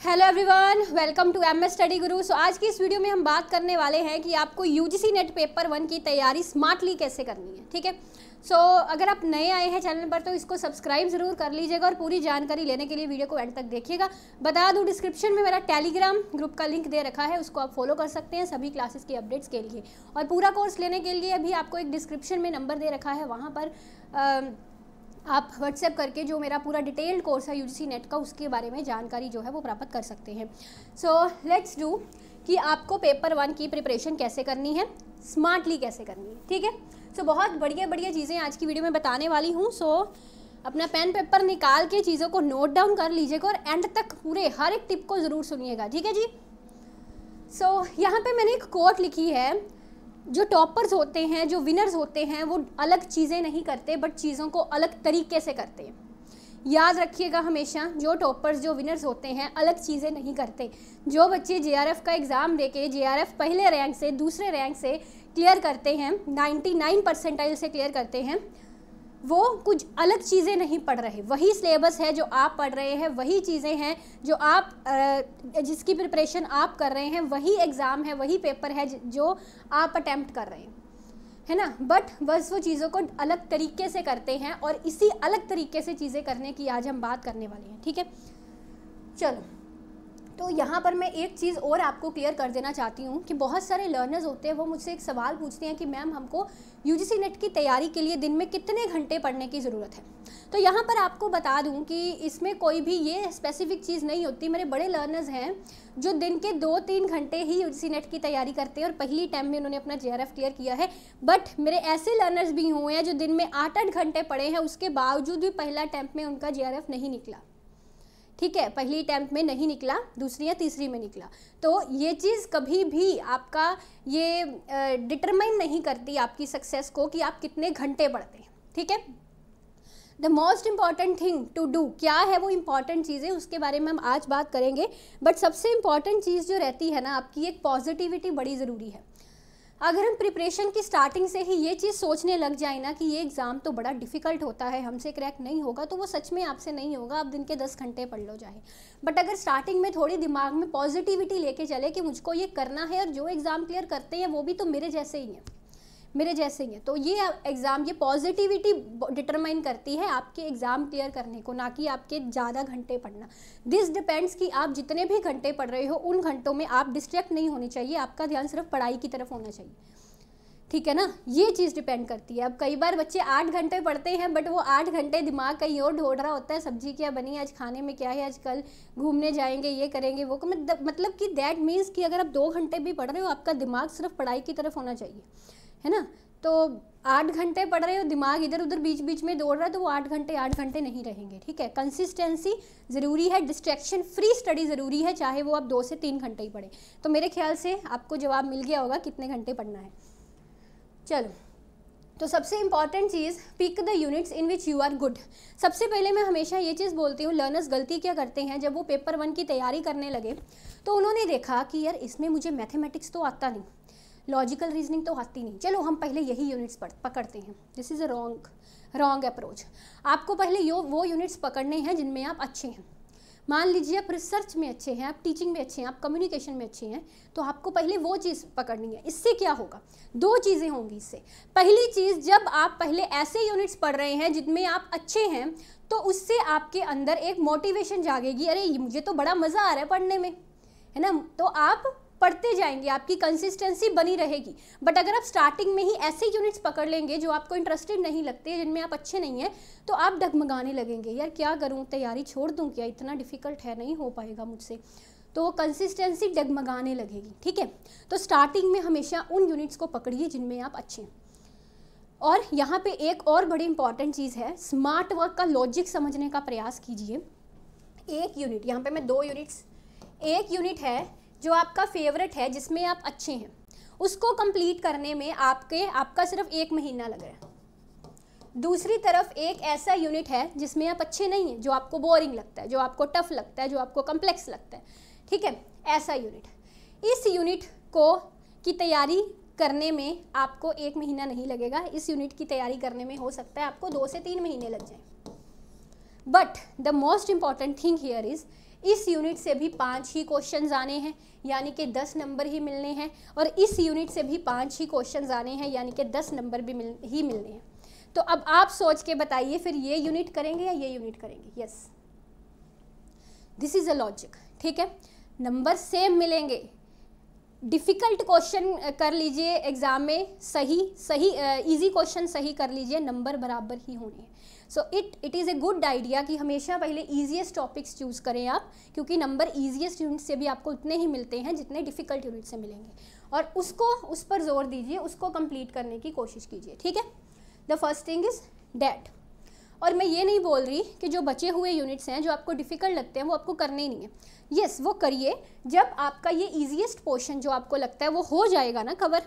Hello everyone, welcome to MS study guru. So आज की इस वीडियो में हम बात करने वाले हैं कि आपको यूजीसी नेट पेपर 1 की तैयारी स्मार्टली कैसे करनी है। ठीक है, सो अगर आप नए आए हैं चैनल पर तो इसको सब्सक्राइब जरूर कर लीजिएगा और पूरी जानकारी लेने के लिए वीडियो को एंड तक देखिएगा। बता दूं, डिस्क्रिप्शन में मेरा टेलीग्राम ग्रुप का लिंक दे रखा है, उसको आप फॉलो कर सकते हैं सभी क्लासेस की अपडेट्स के लिए। और पूरा कोर्स लेने के लिए भी आपको एक डिस्क्रिप्शन में नंबर दे रखा है, वहाँ पर आप व्हाट्सएप करके जो मेरा पूरा डिटेल्ड कोर्स है यूजीसी नेट का, उसके बारे में जानकारी जो है वो प्राप्त कर सकते हैं। सो लेट्स डू कि आपको पेपर 1 की प्रिपरेशन कैसे करनी है, स्मार्टली कैसे करनी है। ठीक है, सो बहुत बढ़िया बढ़िया चीज़ें आज की वीडियो में बताने वाली हूँ। सो अपना पेन पेपर निकाल के चीज़ों को नोट डाउन कर लीजिएगा और एंड तक पूरे हर एक टिप को ज़रूर सुनिएगा। ठीक है जी। सो यहाँ पे मैंने एक कोट लिखी है, जो टॉपर्स होते हैं, जो विनर्स होते हैं, वो अलग चीज़ें नहीं करते बट चीज़ों को अलग तरीके से करते हैं। याद रखिएगा हमेशा, जो टॉपर्स, जो विनर्स होते हैं, अलग चीज़ें नहीं करते। जो बच्चे जेआरएफ का एग्ज़ाम देके जेआरएफ पहले रैंक से, दूसरे रैंक से क्लियर करते हैं, 99 परसेंटाइल से क्लियर करते हैं, वो कुछ अलग चीज़ें नहीं पढ़ रहे। वही सिलेबस है जो आप पढ़ रहे हैं, वही चीज़ें हैं जो आप जिसकी प्रिपरेशन आप कर रहे हैं, वही एग्ज़ाम है, वही पेपर है जो आप अटेम्प्ट कर रहे हैं, है ना। बट बस वो चीज़ों को अलग तरीके से करते हैं और इसी अलग तरीके से चीज़ें करने की आज हम बात करने वाले हैं। ठीक है, चलो। तो यहाँ पर मैं एक चीज़ और आपको क्लियर कर देना चाहती हूँ कि बहुत सारे लर्नर्स होते हैं, वो मुझसे एक सवाल पूछते हैं कि मैम हमको यूजीसी नेट की तैयारी के लिए दिन में कितने घंटे पढ़ने की ज़रूरत है। तो यहाँ पर आपको बता दूँ कि इसमें कोई भी ये स्पेसिफिक चीज़ नहीं होती। मेरे बड़े लर्नर्स हैं जो दिन के 2-3 घंटे ही यूजीसी नेट की तैयारी करते हैं और पहली टाइम में उन्होंने अपना जेआरएफ क्लियर किया है। बट मेरे ऐसे लर्नर्स भी हुए हैं जो दिन में 8-8 घंटे पढ़े हैं, उसके बावजूद भी पहला अटैम्प्ट में उनका जेआरएफ नहीं निकला। ठीक है, पहली अटैम्प्ट में नहीं निकला, दूसरी या तीसरी में निकला। तो ये चीज़ कभी भी आपका ये डिटरमाइन नहीं करती आपकी सक्सेस को कि आप कितने घंटे पढ़ते हैं। ठीक है, the most important thing to do, क्या है वो इम्पॉर्टेंट चीज़ें, उसके बारे में हम आज बात करेंगे। बट सबसे इम्पॉर्टेंट चीज़ जो रहती है ना, आपकी एक पॉजिटिविटी बड़ी ज़रूरी है। अगर हम प्रिपरेशन की स्टार्टिंग से ही ये चीज़ सोचने लग जाए ना कि ये एग्ज़ाम तो बड़ा डिफ़िकल्ट होता है, हमसे क्रैक नहीं होगा, तो वो सच में आपसे नहीं होगा। आप दिन के 10 घंटे पढ़ लो चाहे। बट अगर स्टार्टिंग में थोड़ी दिमाग में पॉजिटिविटी लेके चले कि मुझको ये करना है और जो एग्ज़ाम क्लियर करते हैं वो भी तो मेरे जैसे ही हैं, मेरे जैसे ही हैं, तो ये एग्ज़ाम, ये पॉजिटिविटी डिटरमाइन करती है आपके एग्ज़ाम क्लियर करने को, ना कि आपके ज़्यादा घंटे पढ़ना। दिस डिपेंड्स कि आप जितने भी घंटे पढ़ रहे हो, उन घंटों में आप डिस्ट्रैक्ट नहीं होने चाहिए, आपका ध्यान सिर्फ पढ़ाई की तरफ होना चाहिए। ठीक है ना, ये चीज़ डिपेंड करती है। अब कई बार बच्चे 8 घंटे पढ़ते हैं बट वो 8 घंटे दिमाग कहीं और ढूंढ रहा होता है, सब्जी क्या बनी आज, खाने में क्या है आज, कल घूमने जाएंगे, ये करेंगे, वो मतलब कि दैट मीन्स कि अगर आप 2 घंटे भी पढ़ रहे हो, आपका दिमाग सिर्फ पढ़ाई की तरफ होना चाहिए, है ना। तो 8 घंटे पढ़ रहे हो, दिमाग इधर उधर बीच बीच में दौड़ रहा है, तो वो 8 घंटे नहीं रहेंगे। ठीक है, कंसिस्टेंसी ज़रूरी है, डिस्ट्रैक्शन फ्री स्टडी ज़रूरी है, चाहे वो आप 2 से 3 घंटे ही पढ़ें। तो मेरे ख्याल से आपको जवाब मिल गया होगा कितने घंटे पढ़ना है। चलो, तो सबसे इंपॉर्टेंट चीज़, pick the units in which you are good. सबसे पहले मैं हमेशा ये चीज़ बोलती हूँ, लर्नर्स गलती क्या करते हैं, जब वो पेपर 1 की तैयारी करने लगे तो उन्होंने देखा कि यार इसमें मुझे मैथमेटिक्स तो आता नहीं, लॉजिकल रीजनिंग तो आती नहीं, चलो हम पहले यही यूनिट्स पकड़ते हैं। This is a wrong approach. आपको पहले वो यूनिट्स पकड़ने हैं जिनमें आप अच्छे हैं। मान लीजिए आप रिसर्च में अच्छे हैं, आप टीचिंग में अच्छे हैं, आप कम्युनिकेशन में अच्छे हैं, तो आपको पहले वो चीज़ पकड़नी है। इससे क्या होगा, 2 चीज़ें होंगी इससे। पहली चीज़, जब आप पहले ऐसे यूनिट्स पढ़ रहे हैं जिनमें आप अच्छे हैं, तो उससे आपके अंदर एक मोटिवेशन जागेगी, अरे मुझे तो बड़ा मज़ा आ रहा है पढ़ने में, है ना। तो आप पढ़ते जाएंगे, आपकी कंसिस्टेंसी बनी रहेगी। बट अगर आप स्टार्टिंग में ही ऐसे यूनिट्स पकड़ लेंगे जो आपको इंटरेस्टेड नहीं लगते, जिनमें आप अच्छे नहीं हैं, तो आप डगमगाने लगेंगे, यार क्या करूं, तैयारी छोड़ दूं क्या, इतना डिफ़िकल्ट है, नहीं हो पाएगा मुझसे, तो वो कंसिस्टेंसी डगमगाने लगेगी। ठीक है, तो स्टार्टिंग में हमेशा उन यूनिट्स को पकड़िए जिनमें आप अच्छे हैं। और यहाँ पे एक और बड़ी इंपॉर्टेंट चीज़ है, स्मार्ट वर्क का लॉजिक समझने का प्रयास कीजिए। एक यूनिट, यहाँ पर मैं 2 यूनिट्स, एक यूनिट है जो आपका फेवरेट है, जिसमें आप अच्छे हैं, उसको कंप्लीट करने में आपका सिर्फ 1 महीना लग रहा है। दूसरी तरफ एक ऐसा यूनिट है जिसमें आप अच्छे नहीं हैं, जो आपको बोरिंग लगता है, जो आपको टफ लगता है, जो आपको कम्प्लेक्स लगता है। ठीक है, ऐसा यूनिट, इस यूनिट की तैयारी करने में आपको 1 महीना नहीं लगेगा, इस यूनिट की तैयारी करने में हो सकता है आपको 2 से 3 महीने लग जाए। But the most important thing here is, इस यूनिट से भी 5 ही क्वेश्चंस आने हैं, यानी कि 10 नंबर ही मिलने हैं, और इस यूनिट से भी 5 ही क्वेश्चंस आने हैं, यानी कि 10 नंबर भी मिलने हैं। तो अब आप सोच के बताइए, फिर ये यूनिट करेंगे या ये यूनिट करेंगे? Yes, this is a logic, ठीक है। नंबर सेम मिलेंगे, डिफ़िकल्ट क्वेश्चन कर लीजिए एग्ज़ाम में, सही इजी क्वेश्चन सही कर लीजिए, नंबर बराबर ही होने हैं। So it is a good idea कि हमेशा पहले ईजीएस्ट टॉपिक्स चूज़ करें आप, क्योंकि नंबर ईजीएस्ट यूनिट से भी आपको उतने ही मिलते हैं जितने डिफ़िकल्ट यूनिट से मिलेंगे, और उस पर जोर दीजिए, उसको कंप्लीट करने की कोशिश कीजिए, ठीक है। The first thing is that. और मैं ये नहीं बोल रही कि जो बचे हुए यूनिट्स हैं जो आपको डिफ़िकल्ट लगते हैं वो आपको करने ही नहीं है। यस, वो करिए जब आपका ये ईजीएस्ट पोर्शन जो आपको लगता है वो हो जाएगा ना कवर,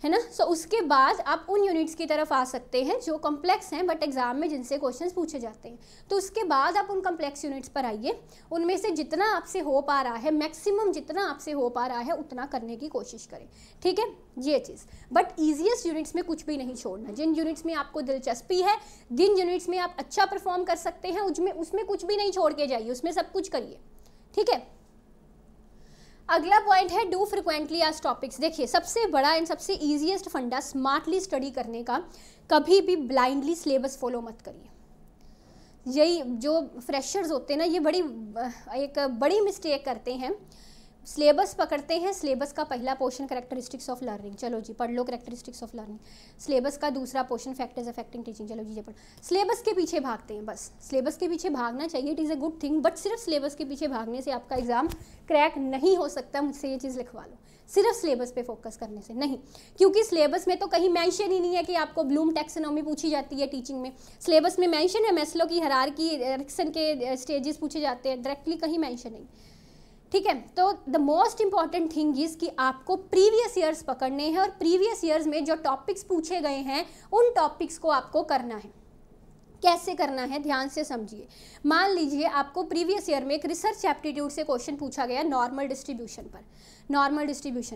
है ना। सो उसके बाद आप उन यूनिट्स की तरफ आ सकते हैं जो कॉम्प्लेक्स हैं बट एग्जाम में जिनसे क्वेश्चंस पूछे जाते हैं। तो उसके बाद आप उन कॉम्प्लेक्स यूनिट्स पर आइए, उनमें से जितना आपसे हो पा रहा है, मैक्सिमम जितना आपसे हो पा रहा है उतना करने की कोशिश करें, ठीक है, ये चीज़। बट ईजीएस्ट यूनिट्स में कुछ भी नहीं छोड़ना। जिन यूनिट्स में आपको दिलचस्पी है, जिन यूनिट्स में आप अच्छा परफॉर्म कर सकते हैं, उसमें कुछ भी नहीं छोड़ के जाइए, उसमें सब कुछ करिए, ठीक है। अगला पॉइंट है डू फ्रिक्वेंटली आज टॉपिक्स। देखिए, सबसे बड़ा एंड सबसे ईजीएस्ट फंडा स्मार्टली स्टडी करने का, कभी भी ब्लाइंडली सिलेबस फॉलो मत करिए। यही जो फ्रेशर्स होते हैं ना, ये एक बड़ी मिस्टेक करते हैं। सिलेबस पकड़ते हैं, सिलेबस का पहला पोर्शन कैरेक्टरिस्टिक्स ऑफ लर्निंग, चलो जी पढ़ लो कैरेक्टरिस्टिक्स ऑफ लर्निंग। सिलेबस का दूसरा पोर्शन फैक्टर्स अफेक्टिंग टीचिंग, चलो जी ये पढ़। सिलेबस के पीछे भागते हैं, बस सिलेबस के पीछे भागना चाहिए, it is a good thing, but सिर्फ सिलेबस के पीछे भागने से आपका एग्जाम क्रैक नहीं हो सकता। मुझसे ये चीज़ लिखवा लो, सिर्फ सिलेबस पे फोकस करने से नहीं, क्योंकि सिलेबस में तो कहीं मेंशन ही नहीं है कि आपको ब्लूम टैक्सोनॉमी पूछी जाती है टीचिंग में। सिलेबस में मेंशन है मैस्लो की हायरार्की, एरिक्सन के स्टेजेस पूछे जाते हैं, डायरेक्टली कहीं मेंशन नहीं, ठीक है। तो the most important thing is कि आपको प्रीवियस ईयर्स पकड़ने हैं, और प्रीवियस ईयर्स में जो टॉपिक्स पूछे गए हैं उन टॉपिक्स को आपको करना है। कैसे करना है, ध्यान से समझिए। मान लीजिए आपको प्रीवियस ईयर में एक रिसर्च एप्टीट्यूड से क्वेश्चन पूछा गया नॉर्मल डिस्ट्रीब्यूशन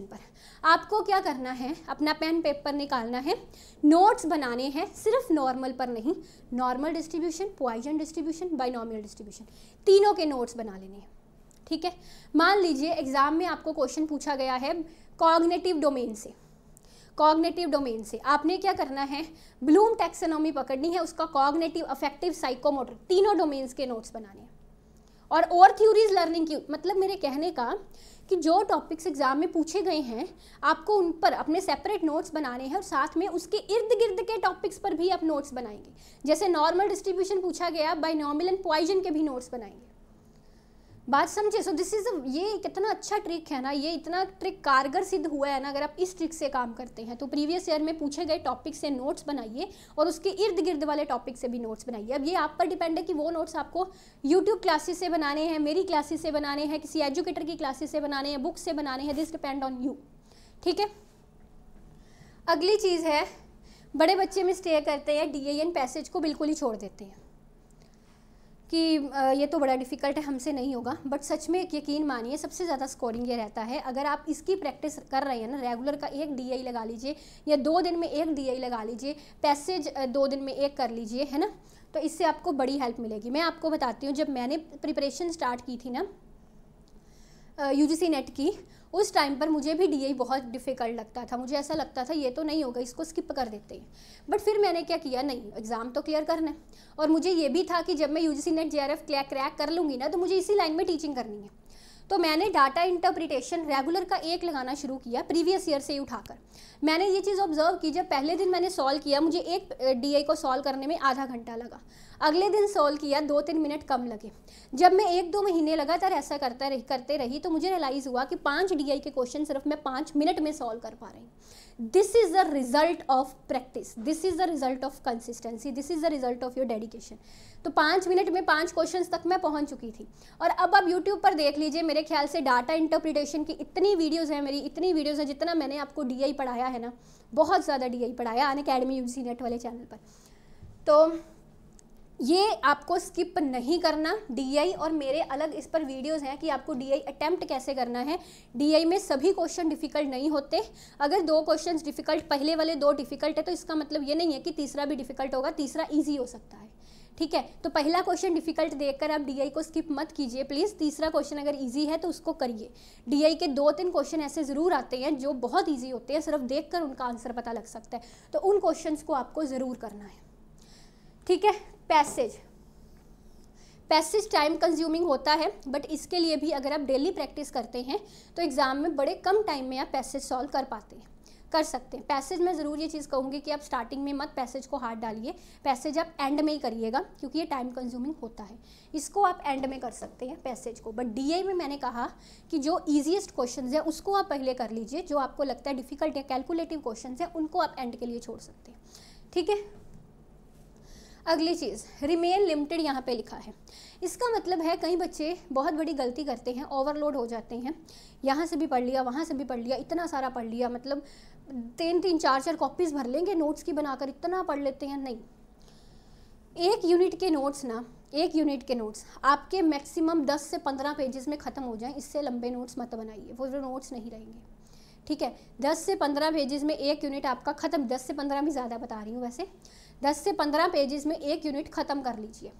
पर। आपको क्या करना है, अपना पेन पेपर निकालना है, नोट्स बनाने हैं, सिर्फ नॉर्मल पर नहीं, normal distribution, Poisson distribution, binomial distribution, तीनों के नोट्स बना लेने हैं, ठीक है। मान लीजिए एग्जाम में आपको क्वेश्चन पूछा गया है कॉग्निटिव डोमेन से, आपने क्या करना है, ब्लूम टैक्सोनॉमी पकड़नी है, उसका कॉग्निटिव, अफेक्टिव, साइकोमोटर, तीनों डोमेन्स के नोट्स बनाने हैं। और थ्योरीज लर्निंग की, मतलब मेरे कहने का कि जो टॉपिक्स एग्जाम में पूछे गए हैं आपको उन पर अपने सेपरेट नोट्स बनाने हैं, और साथ में उसके इर्द गिर्द के टॉपिक्स पर भी आप नोट्स बनाएंगे। जैसे नॉर्मल डिस्ट्रीब्यूशन पूछा गया, बाइनोमियल एंड पॉइजन के भी नोट्स बनाएंगे। बात समझे। सो दिस इज़ ये कितना अच्छा ट्रिक है ना, ये इतना ट्रिक कारगर सिद्ध हुआ है ना। अगर आप इस ट्रिक से काम करते हैं तो प्रीवियस ईयर में पूछे गए टॉपिक से नोट्स बनाइए, और उसके इर्द गिर्द वाले टॉपिक से भी नोट्स बनाइए। अब ये आप पर डिपेंड है कि वो नोट्स आपको यूट्यूब क्लासेस से बनाने हैं, मेरी क्लासेस से बनाने हैं, किसी एजुकेटर की क्लासेस से बनाने हैं, बुक से बनाने हैं, दिस डिपेंड ऑन यू, ठीक है। अगली चीज़ है, बड़े बच्चे मिस्टेक करते हैं, DIN पैसेज को बिल्कुल ही छोड़ देते हैं कि ये तो बड़ा डिफ़िकल्ट है, हमसे नहीं होगा। बट सच में यकीन मानिए सबसे ज़्यादा स्कोरिंग ये रहता है अगर आप इसकी प्रैक्टिस कर रहे हैं ना, रेगुलर का एक DI लगा लीजिए, या 2 दिन में एक DI लगा लीजिए, पैसेज 2 दिन में एक कर लीजिए, है ना। तो इससे आपको बड़ी हेल्प मिलेगी। मैं आपको बताती हूँ, जब मैंने प्रिपरेशन स्टार्ट की थी ना UGC नेट की, उस टाइम पर मुझे भी DI बहुत डिफ़िकल्ट लगता था। मुझे ऐसा लगता था ये तो नहीं होगा, इसको स्किप कर देते हैं। बट फिर मैंने क्या किया, नहीं, एग्ज़ाम तो क्लियर करना है, और मुझे ये भी था कि जब मैं UGC नेट JRF क्रैक कर लूँगी ना, तो मुझे इसी लाइन में टीचिंग करनी है। तो मैंने डाटा इंटरप्रिटेशन रेगुलर का एक लगाना शुरू किया, प्रीवियस ईयर से ही उठाकर। मैंने ये चीज़ ऑब्जर्व की, जब पहले दिन मैंने सॉल्व किया, मुझे एक DI को सॉल्व करने में आधा घंटा लगा। अगले दिन सॉल्व किया, 2-3 मिनट कम लगे। जब मैं 1-2 महीने लगातार ऐसा करते रही तो मुझे रियलाइज़ हुआ कि 5 DI के क्वेश्चन सिर्फ मैं 5 मिनट में सॉल्व कर पा रही हूँ। This is the result of practice, this is the result of consistency, this is the result of your dedication. तो 5 मिनट में 5 क्वेश्चन तक मैं पहुँच चुकी थी। और अब आप यूट्यूब पर देख लीजिए, मेरे ख्याल से डाटा इंटरप्रिटेशन की इतनी वीडियोज़ हैं, मेरी इतनी वीडियोज़ हैं, जितना मैंने आपको DI पढ़ाया है ना, बहुत ज़्यादा DI पढ़ाया अनअकैडमी UGC नेट वाले चैनल पर। तो ये आपको स्किप नहीं करना DI, और मेरे अलग इस पर वीडियोस हैं कि आपको DI अटैम्प्ट कैसे करना है। DI में सभी क्वेश्चन डिफ़िकल्ट नहीं होते। अगर 2 क्वेश्चंस डिफ़िकल्ट, पहले वाले 2 डिफ़िकल्ट है, तो इसका मतलब ये नहीं है कि तीसरा भी डिफ़िकल्ट होगा, तीसरा ईजी हो सकता है, ठीक है। तो पहला क्वेश्चन डिफिकल्ट देखकर आप डीआई को स्किप मत कीजिए प्लीज़। तीसरा क्वेश्चन अगर इजी है तो उसको करिए। डीआई के 2-3 क्वेश्चन ऐसे ज़रूर आते हैं जो बहुत इजी होते हैं, सिर्फ देखकर उनका आंसर पता लग सकता है, तो उन क्वेश्चंस को आपको ज़रूर करना है, ठीक है। पैसेज टाइम कंज्यूमिंग होता है, बट इसके लिए भी अगर आप डेली प्रैक्टिस करते हैं तो एग्ज़ाम में बड़े कम टाइम में आप पैसेज सॉल्व कर सकते हैं। पैसेज में ज़रूर ये चीज़ कहूँगी कि आप स्टार्टिंग में मत पैसेज को हाथ डालिए, पैसेज आप एंड में ही करिएगा क्योंकि ये टाइम कंज्यूमिंग होता है। इसको आप एंड में कर सकते हैं पैसेज को, बट डीआई में मैंने कहा कि जो ईजीएस्ट क्वेश्चन है उसको आप पहले कर लीजिए, जो आपको लगता है डिफिकल्ट या कैलकुलेटिव क्वेश्चन है उनको आप एंड के लिए छोड़ सकते हैं, ठीक है। अगली चीज़ रिमेन लिमिटेड यहाँ पे लिखा है। इसका मतलब है कई बच्चे बहुत बड़ी गलती करते हैं, ओवरलोड हो जाते हैं, यहाँ से भी पढ़ लिया, वहाँ से भी पढ़ लिया, इतना सारा पढ़ लिया, मतलब 3-3 4-4 कॉपीज़ भर लेंगे नोट्स की बनाकर, इतना पढ़ लेते हैं। नहीं, एक यूनिट के नोट्स आपके मैक्सिमम 10 से 15 पेजेस में ख़त्म हो जाएं, इससे लंबे नोट्स मत बनाइए, वो नोट्स नहीं रहेंगे, ठीक है। 10 से 15 पेजेस में एक यूनिट आपका ख़त्म, 10 से 15 भी ज़्यादा बता रही हूँ वैसे, 10 से 15 पेजेस में एक यूनिट ख़त्म कर लीजिए,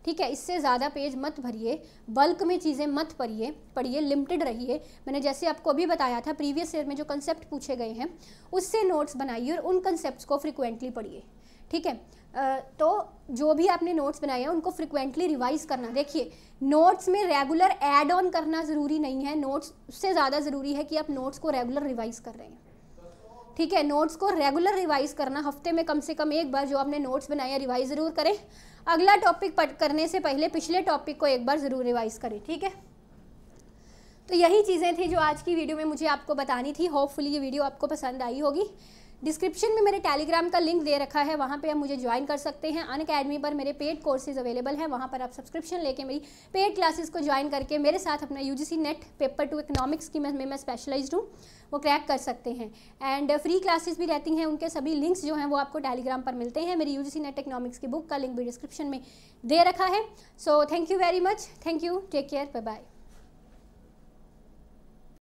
ठीक है। इससे ज़्यादा पेज मत भरिए, बल्क में चीज़ें मत पढ़िए, लिमिटेड रहिए। मैंने जैसे आपको अभी बताया था प्रीवियस ईयर में जो कंसेप्ट पूछे गए हैं उससे नोट्स बनाइए और उन कंसेप्ट्स को फ्रिक्वेंटली पढ़िए, ठीक है। तो जो भी आपने नोट्स बनाए हैं उनको फ्रिक्वेंटली रिवाइज करना। देखिए नोट्स में रेगुलर ऐड ऑन करना ज़रूरी नहीं है, नोट्स से ज़्यादा ज़रूरी है कि आप नोट्स को रेगुलर रिवाइज कर रहे हैं, ठीक है। नोट्स को रेगुलर रिवाइज करना, हफ्ते में कम से कम एक बार जो आपने नोट्स बनाया रिवाइज ज़रूर करें। अगला टॉपिक करने से पहले पिछले टॉपिक को एक बार ज़रूर रिवाइज करें, ठीक है। तो यही चीज़ें थी जो आज की वीडियो में मुझे आपको बतानी थी। होपफुली ये वीडियो आपको पसंद आई होगी। डिस्क्रिप्शन में मेरे टेलीग्राम का लिंक दे रखा है, वहाँ पे आप मुझे ज्वाइन कर सकते हैं। अनअकैडमी पर मेरे पेड कोर्सेज अवेलेबल हैं, वहाँ पर आप सब्सक्रिप्शन लेके मेरी पेड क्लासेस को ज्वाइन करके मेरे साथ अपना यूजीसी नेट पेपर 2 इकोनॉमिक्स की मैं स्पेशलाइज्ड हूँ वो क्रैक कर सकते हैं। एंड फ्री क्लासेस भी रहती हैं, उनके सभी लिंक्स जो हैं वो आपको टेलीग्राम पर मिलते हैं। मेरी यूजीसी नेट इकोनॉमिक्स की बुक का लिंक भी डिस्क्रिप्शन में दे रखा है। So thank you very much, thank you, take care, bye bye.